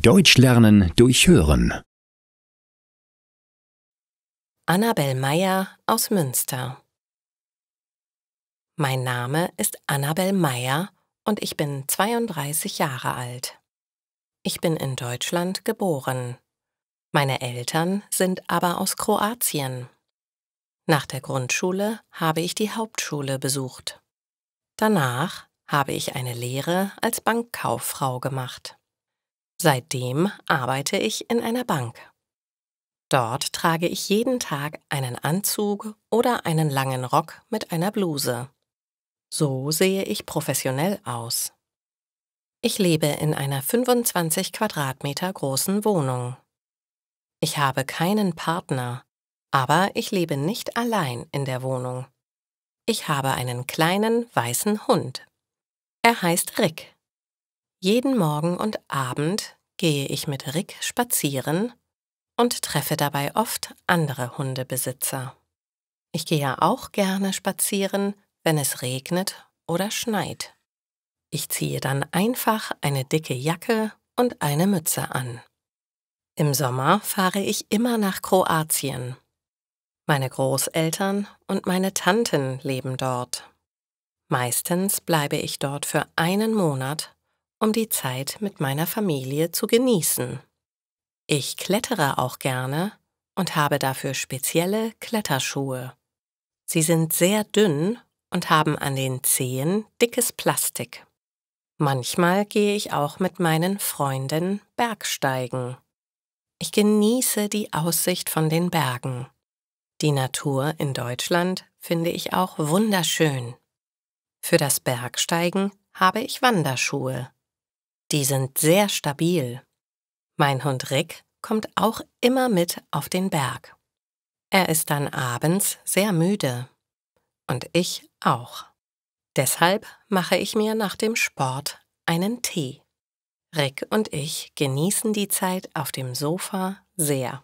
Deutsch lernen durch Hören. Annabel Meyer aus Münster. Mein Name ist Annabel Meyer und ich bin 32 Jahre alt. Ich bin in Deutschland geboren. Meine Eltern sind aber aus Kroatien. Nach der Grundschule habe ich die Hauptschule besucht. Danach habe ich eine Lehre als Bankkauffrau gemacht. Seitdem arbeite ich in einer Bank. Dort trage ich jeden Tag einen Anzug oder einen langen Rock mit einer Bluse. So sehe ich professionell aus. Ich lebe in einer 25 Quadratmeter großen Wohnung. Ich habe keinen Partner, aber ich lebe nicht allein in der Wohnung. Ich habe einen kleinen weißen Hund. Er heißt Rick. Jeden Morgen und Abend gehe ich mit Rick spazieren und treffe dabei oft andere Hundebesitzer. Ich gehe auch gerne spazieren, wenn es regnet oder schneit. Ich ziehe dann einfach eine dicke Jacke und eine Mütze an. Im Sommer fahre ich immer nach Kroatien. Meine Großeltern und meine Tanten leben dort. Meistens bleibe ich dort für einen Monat, um die Zeit mit meiner Familie zu genießen. Ich klettere auch gerne und habe dafür spezielle Kletterschuhe. Sie sind sehr dünn und haben an den Zehen dickes Plastik. Manchmal gehe ich auch mit meinen Freunden Bergsteigen. Ich genieße die Aussicht von den Bergen. Die Natur in Deutschland finde ich auch wunderschön. Für das Bergsteigen habe ich Wanderschuhe. Die sind sehr stabil. Mein Hund Rick kommt auch immer mit auf den Berg. Er ist dann abends sehr müde. Und ich auch. Deshalb mache ich mir nach dem Sport einen Tee. Rick und ich genießen die Zeit auf dem Sofa sehr.